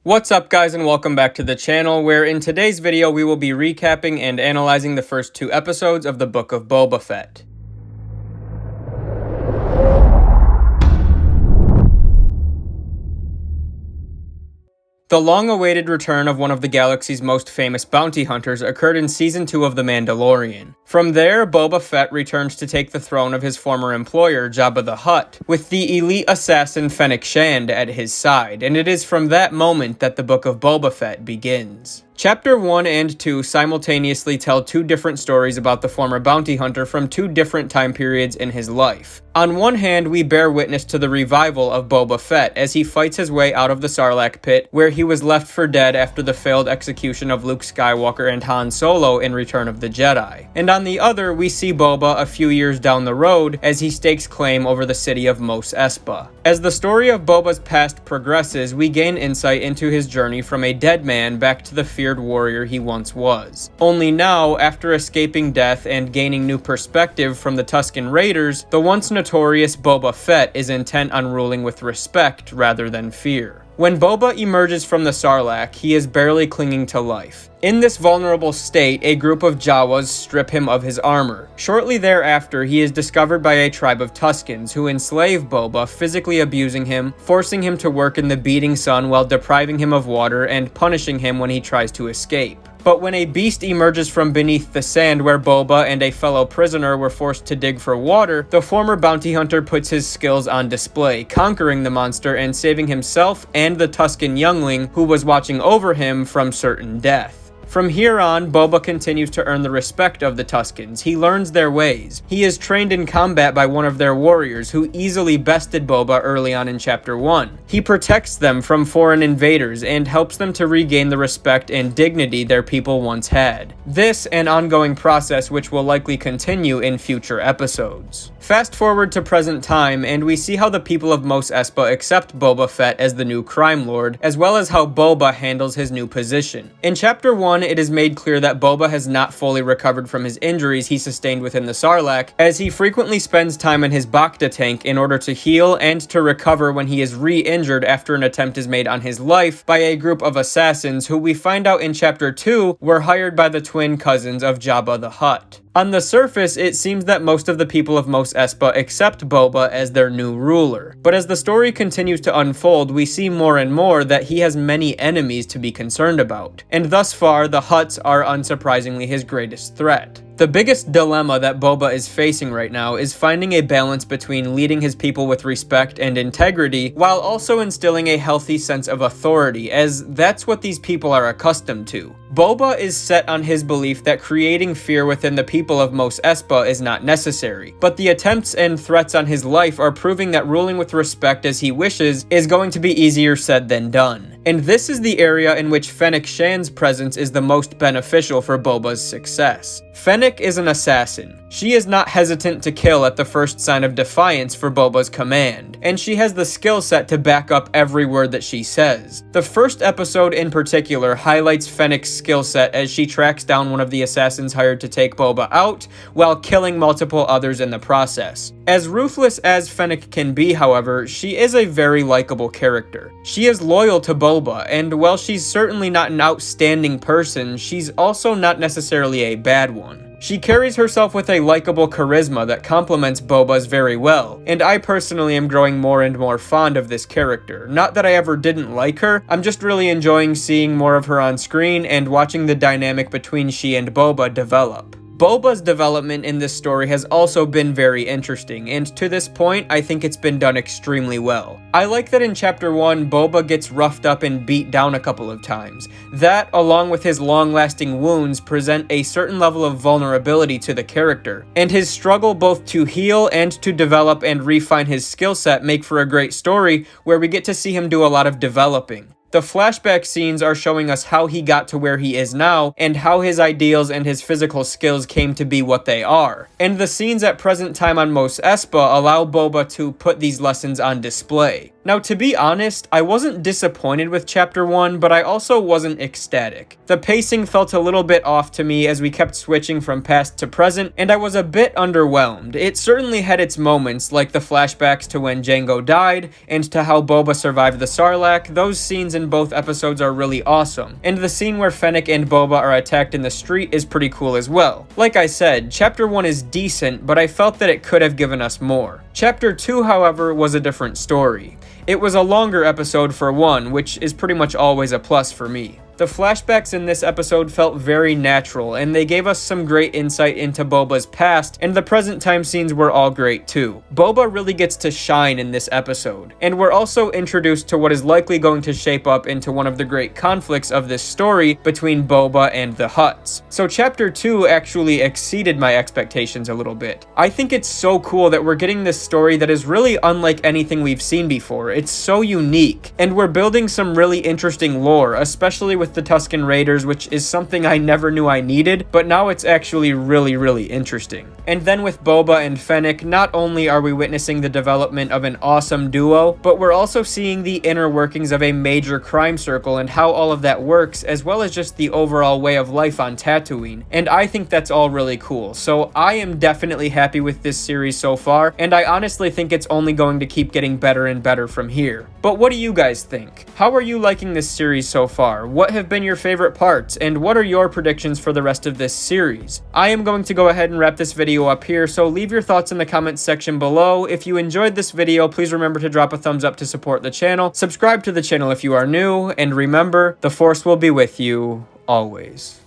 What's up guys, and welcome back to the channel, where in today's video we will be recapping and analyzing the first 2 episodes of the Book of Boba Fett. The long-awaited return of one of the galaxy's most famous bounty hunters occurred in Season 2 of The Mandalorian. From there, Boba Fett returns to take the throne of his former employer, Jabba the Hutt, with the elite assassin Fennec Shand at his side, and it is from that moment that the Book of Boba Fett begins. Chapter 1 and 2 simultaneously tell 2 different stories about the former bounty hunter from 2 different time periods in his life. On one hand, we bear witness to the revival of Boba Fett as he fights his way out of the Sarlacc pit, where he was left for dead after the failed execution of Luke Skywalker and Han Solo in Return of the Jedi. And on the other, we see Boba a few years down the road as he stakes claim over the city of Mos Espa. As the story of Boba's past progresses, we gain insight into his journey from a dead man back to the feared warrior he once was. Only now, after escaping death and gaining new perspective from the Tusken Raiders, the once notorious Boba Fett is intent on ruling with respect rather than fear. When Boba emerges from the Sarlacc, he is barely clinging to life. In this vulnerable state, a group of Jawas strip him of his armor. Shortly thereafter, he is discovered by a tribe of Tuskens who enslave Boba, physically abusing him, forcing him to work in the beating sun while depriving him of water and punishing him when he tries to escape. But when a beast emerges from beneath the sand where Boba and a fellow prisoner were forced to dig for water, the former bounty hunter puts his skills on display, conquering the monster and saving himself and the Tusken youngling who was watching over him from certain death. From here on, Boba continues to earn the respect of the Tuskens. He learns their ways. He is trained in combat by one of their warriors who easily bested Boba early on in Chapter 1. He protects them from foreign invaders and helps them to regain the respect and dignity their people once had. This an ongoing process which will likely continue in future episodes. Fast forward to present time, and we see how the people of Mos Espa accept Boba Fett as the new crime lord, as well as how Boba handles his new position. In Chapter 1, it is made clear that Boba has not fully recovered from his injuries he sustained within the Sarlacc, as he frequently spends time in his Bacta tank in order to heal and to recover when he is re-injured after an attempt is made on his life by a group of assassins who we find out in Chapter 2 were hired by the twin cousins of Jabba the Hutt. On the surface, it seems that most of the people of Mos Espa accept Boba as their new ruler. But as the story continues to unfold, we see more and more that he has many enemies to be concerned about. And thus far, the Hutts are unsurprisingly his greatest threat. The biggest dilemma that Boba is facing right now is finding a balance between leading his people with respect and integrity, while also instilling a healthy sense of authority, as that's what these people are accustomed to. Boba is set on his belief that creating fear within the people of Mos Espa is not necessary, but the attempts and threats on his life are proving that ruling with respect as he wishes is going to be easier said than done. And this is the area in which Fennec Shand's presence is the most beneficial for Boba's success. Fennec is an assassin. She is not hesitant to kill at the first sign of defiance for Boba's command, and she has the skill set to back up every word that she says. The first episode in particular highlights Fennec's skill set as she tracks down one of the assassins hired to take Boba out, while killing multiple others in the process. As ruthless as Fennec can be, however, she is a very likable character. She is loyal to Boba, and while she's certainly not an outstanding person, she's also not necessarily a bad one. She carries herself with a likable charisma that complements Boba's very well, and I personally am growing more and more fond of this character. Not that I ever didn't like her, I'm just really enjoying seeing more of her on screen and watching the dynamic between she and Boba develop. Boba's development in this story has also been very interesting, and to this point, I think it's been done extremely well. I like that in Chapter 1, Boba gets roughed up and beat down a couple of times. That, along with his long-lasting wounds, present a certain level of vulnerability to the character, and his struggle both to heal and to develop and refine his skill set make for a great story where we get to see him do a lot of developing. The flashback scenes are showing us how he got to where he is now, and how his ideals and his physical skills came to be what they are. And the scenes at present time on Mos Espa allow Boba to put these lessons on display. Now, to be honest, I wasn't disappointed with Chapter 1, but I also wasn't ecstatic. The pacing felt a little bit off to me as we kept switching from past to present, and I was a bit underwhelmed. It certainly had its moments, like the flashbacks to when Jango died, and to how Boba survived the Sarlacc. Those scenes in both episodes are really awesome, and the scene where Fennec and Boba are attacked in the street is pretty cool as well. Like I said, Chapter 1 is decent, but I felt that it could have given us more. Chapter 2, however, was a different story. It was a longer episode for one, which is pretty much always a plus for me. The flashbacks in this episode felt very natural, and they gave us some great insight into Boba's past, and the present time scenes were all great too. Boba really gets to shine in this episode, and we're also introduced to what is likely going to shape up into one of the great conflicts of this story between Boba and the Hutts. So Chapter 2 actually exceeded my expectations a little bit. I think it's so cool that we're getting this story that is really unlike anything we've seen before. It's so unique, and we're building some really interesting lore, especially with the Tusken Raiders, which is something I never knew I needed, but now it's actually really interesting. And then with Boba and Fennec, not only are we witnessing the development of an awesome duo, but we're also seeing the inner workings of a major crime circle and how all of that works, as well as just the overall way of life on Tatooine. And I think that's all really cool. So I am definitely happy with this series so far, and I honestly think it's only going to keep getting better and better from here. But what do you guys think? How are you liking this series so far? What have been your favorite parts, and what are your predictions for the rest of this series? I am going to go ahead and wrap this video up here, so leave your thoughts in the comments section below. If you enjoyed this video, please remember to drop a thumbs up to support the channel, subscribe to the channel if you are new, and remember, the Force will be with you always.